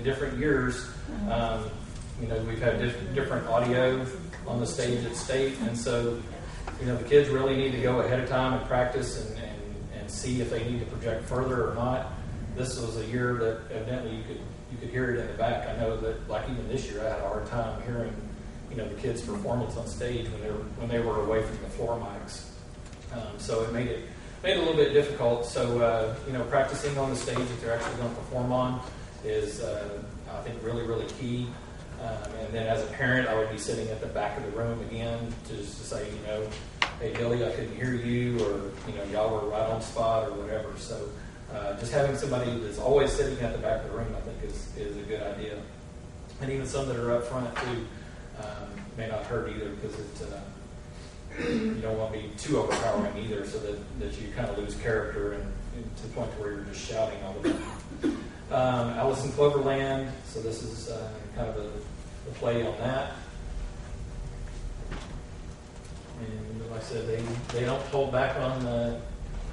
different years, we've had different audio on the stage at state, and so the kids really need to go ahead of time and practice and see if they need to project further or not. This was a year that evidently you could hear it in the back. I know that, like, even this year, I had a hard time hearing the kids' performance on stage when they were away from the floor mics. So it made it a little bit difficult. So practicing on the stage that they're actually going to perform on is I think really, really key. And then as a parent, I would be sitting at the back of the room again just to say, hey, Billy, I couldn't hear you, or y'all were right on spot, or whatever. So just having somebody that's always sitting at the back of the room, I think, is a good idea. And even some that are up front too may not hurt either, because you don't want to be too overpowering either, so that you kind of lose character and to the point where you're just shouting all the time. Alice in Cloverland. So this is kind of a play on that. And like I said, they don't hold back on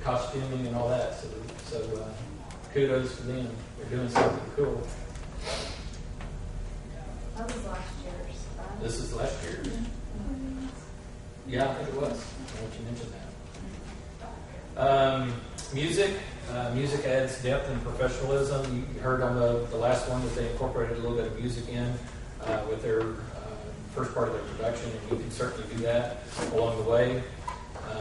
costuming and all that. So kudos to them. They're doing something cool. That was last year's. This is last year's. Yeah, I think it was. I want you mentioned that. Music adds depth and professionalism. You heard on the last one that they incorporated a little bit of music in with their first part of their production, and you can certainly do that along the way.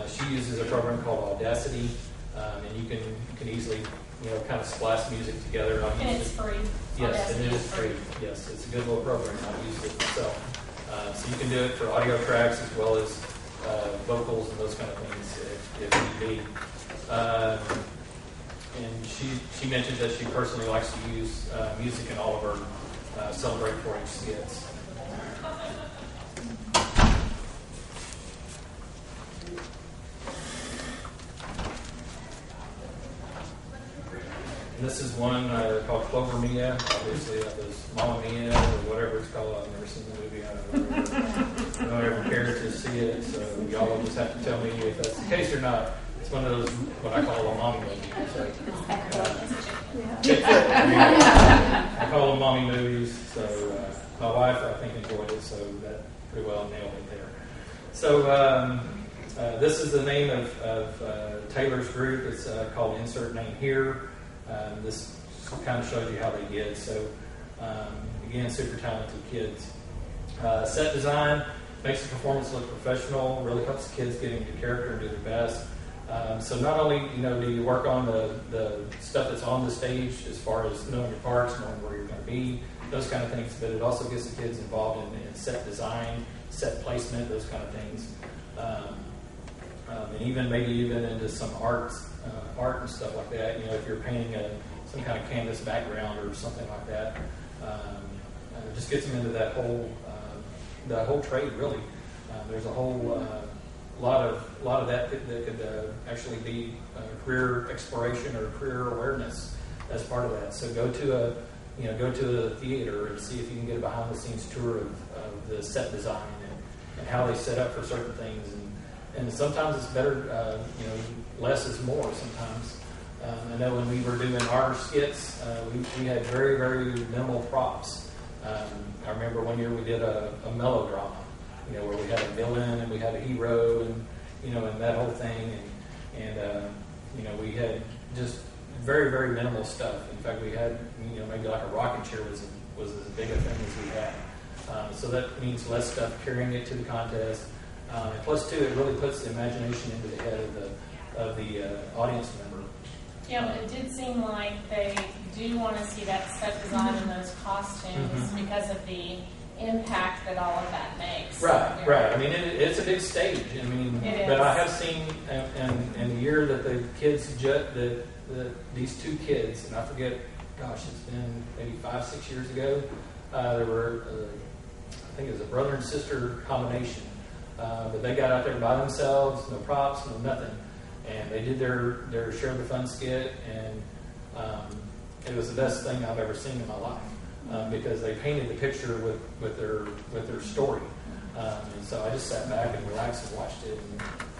She uses a program called Audacity, and you can easily kind of splice music together. And it's free. Yes, and it is free. Yes, it's a good little program. I've used it myself. So you can do it for audio tracks as well as vocals and those kind of things if need be. And she mentioned that she personally likes to use music in all of her Celebrate 4-H skits. And this is one called Clover Mia. Obviously, that was Mama Mia or whatever it's called. I've never seen the movie. I don't ever care to see it, so y'all will just have to tell me if that's the case or not. It's one of those, what I call a mommy movies. So, I call them mommy movies. So my wife, I think, enjoyed it, so that pretty well nailed it there. So this is the name of Taylor's group. It's called Insert Name Here. This kind of shows you how they did. So again, super talented kids. Set design makes the performance look professional, really helps the kids get into character and do their best. So not only do you work on the stuff that's on the stage as far as knowing your parts, knowing where you're going to be, those kind of things, but it also gets the kids involved in set design, set placement, those kind of things, and even into some art and stuff like that. If you're painting some kind of canvas background or something like that, it just gets them into that whole trade really. There's a whole lot of that could actually be career exploration or career awareness as part of that. So go to a theater and see if you can get a behind the scenes tour of the set design and how they set up for certain things. And sometimes it's better, less is more sometimes. I know when we were doing our skits, we had very, very minimal props. I remember one year we did a melodrama, where we had a villain and we had a hero and that whole thing. And we had just very, very minimal stuff. In fact, we had, maybe like a rocking chair was as big a thing as we had. So that means less stuff carrying it to the contest. And plus, too, it really puts the imagination into the head of the audience member. Yeah, but it did seem like they do want to see that set design and those costumes because of the impact that all of that makes. Right. I mean, it's a big stage. I mean, but I have seen in the year that the kids these two kids, and I forget, gosh, it's been maybe 5-6 years ago. There were, I think it was a brother and sister combination. But they got out there by themselves, no props, no nothing. And they did their Share the Fun skit, and it was the best thing I've ever seen in my life because they painted the picture with their story. And so I just sat back and relaxed and watched it,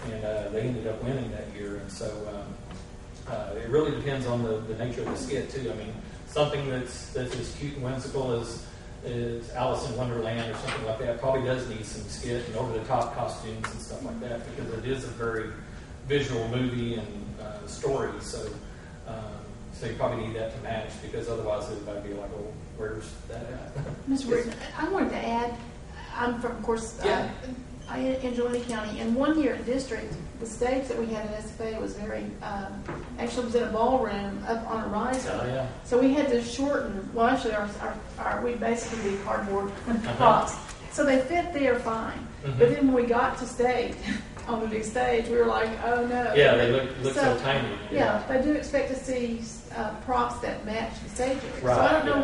and they ended up winning that year. And so it really depends on the nature of the skit too. I mean, something that's as cute and whimsical as Alice in Wonderland or something like that probably does need some skit and over-the-top costumes and stuff like that, because it is a very visual movie and story. So you probably need that to match, because otherwise it might be like, oh, where's that at? Ms. Bruton, I wanted to add, I'm from, of course, in Jelani County, and one year in district, the stage that we had in SFA was very, actually was in a ballroom up on a riser. Oh, yeah. So we had to shorten, well, actually, we basically did cardboard props. So they fit there fine. Mm-hmm. But then when we got to stage, on the big stage, we were like, oh no. Yeah, they look so tiny. Yeah, they do expect to see props that match the stage area. Right, so I don't know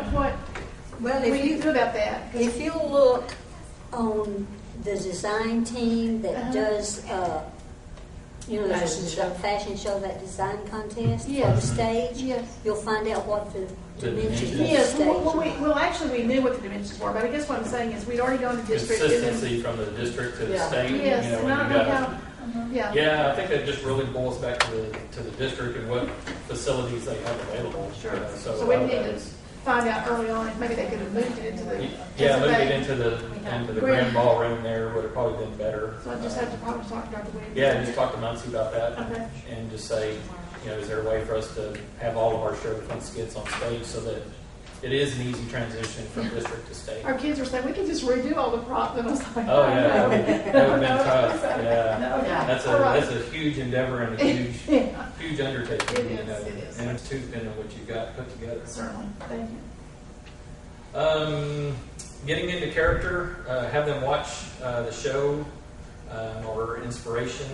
what we can do about that. If you look on the design team that does, the fashion show, that design contest for the stage, you'll find out what the dimensions of the yes, stage well, actually, we knew what the dimensions were, but I guess what I'm saying is we'd already gone to district. Consistency from the district to the state. Yes, you know, and I don't know how. Yeah, I think that just really boils back to the district and what facilities they have available. Sure. So we need to find out early on if maybe they could have moved it into the moved it into the grand ballroom there would have probably been better. So I just have to probably talk to Dr. Williams. Yeah, just talk to Muncie about that. Okay. And just say, is there a way for us to have all of our show fun skits on stage so that it is an easy transition from district to state? Our kids were saying we can just redo all the props, and I was like, oh yeah, that would have been tough. Yeah, that's a huge endeavor and a huge undertaking. It is. And it's too depending on what you've got put together. Certainly, thank you. Getting into character, have them watch the show or inspiration,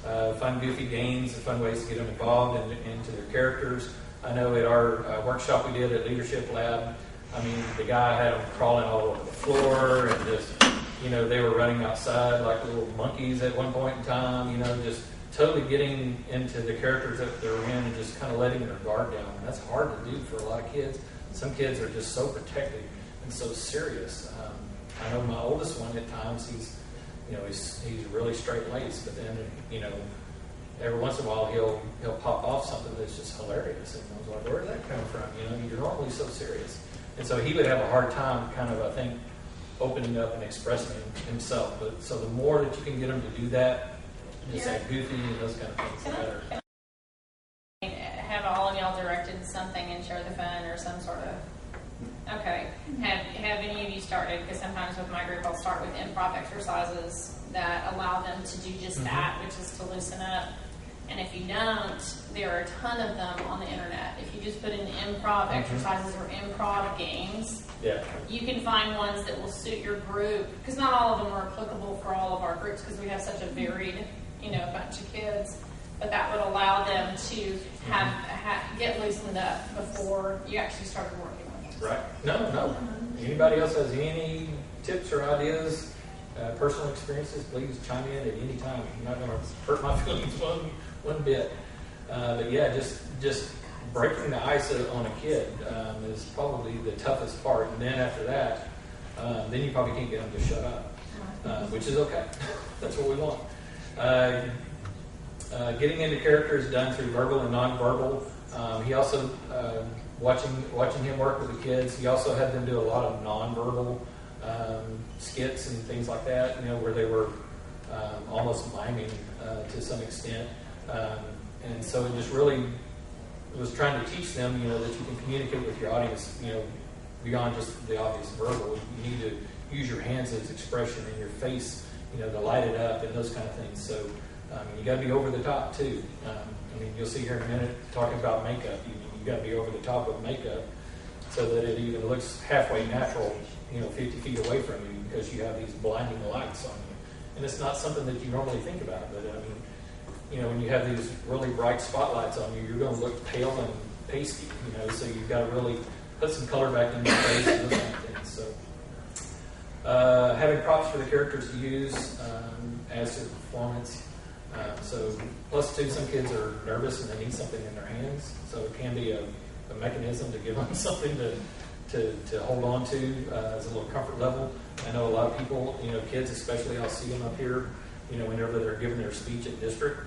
fun goofy games and fun ways to get them involved into their characters. I know at our workshop we did at Leadership Lab, the guy had them crawling all over the floor and just, they were running outside like little monkeys at one point in time, just totally getting into the characters that they're in and just kind of letting their guard down. And that's hard to do for a lot of kids. Some kids are just so protective and so serious. I know my oldest one at times, he's really straight-laced, but then, every once in a while he'll pop off something that's just hilarious. And I was like, where did that come from? You're normally so serious. And so he would have a hard time kind of, I think, opening up and expressing himself. But so the more that you can get him to do that, just act goofy and those kind of things, the better. Have all of y'all directed something and share the fun or some sort of... Okay. Have any of you started? Because sometimes with my group I'll start with improv exercises that allow them to do just that, which is to loosen up. And if you don't, there are a ton of them on the internet. If you just put in improv exercises or improv games, you can find ones that will suit your group. Because not all of them are applicable for all of our groups because we have such a varied, bunch of kids. But that would allow them to get loosened up before you actually started working with them. Right. No. Anybody else has any tips or ideas, personal experiences, please chime in at any time. I'm not going to hurt my feelings one bit. But yeah, just breaking the ice on a kid is probably the toughest part. And then after that, then you probably can't get them to shut up, which is okay. That's what we want. Getting into character is done through verbal and nonverbal. He also, watching him work with the kids, he also had them do a lot of nonverbal skits and things like that, where they were almost miming to some extent. And so it just really was trying to teach them, that you can communicate with your audience, beyond just the obvious verbal. You need to use your hands as expression and your face, to light it up and those kind of things. So you got to be over the top too. You'll see here in a minute talking about makeup. You got to be over the top with makeup so that it even looks halfway natural, 50 feet away from you, because you have these blinding lights on you. And it's not something that you normally think about, but when you have these really bright spotlights on you, you're going to look pale and pasty, so you've got to really put some color back in your face and those kind of things. So having props for the characters to use adds to the performance. So plus two, some kids are nervous and they need something in their hands, so it can be a mechanism to give them something to hold on to as a little comfort level. I know a lot of people, kids especially, I'll see them up here, whenever they're giving their speech at district,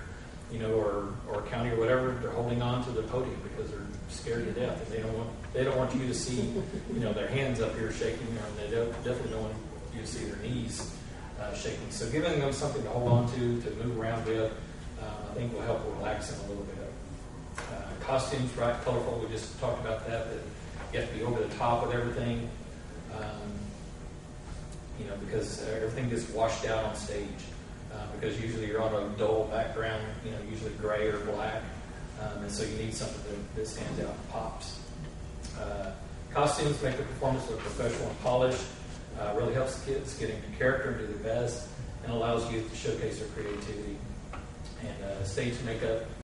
or county or whatever, they're holding on to the podium because they're scared to death, and they don't want you to see, their hands up here shaking, or they definitely don't want you to see their knees shaking. So giving them something to hold on to move around with, I think will help relax them a little bit. Costumes, bright, colorful. We just talked about that you have to be over the top with everything, because everything gets washed out on stage. Because usually you're on a dull background, usually gray or black, and so you need something that stands out and pops. Costumes make the performance look professional and polished. Really helps the kids get into character and do their best, and allows youth to showcase their creativity. And stage makeup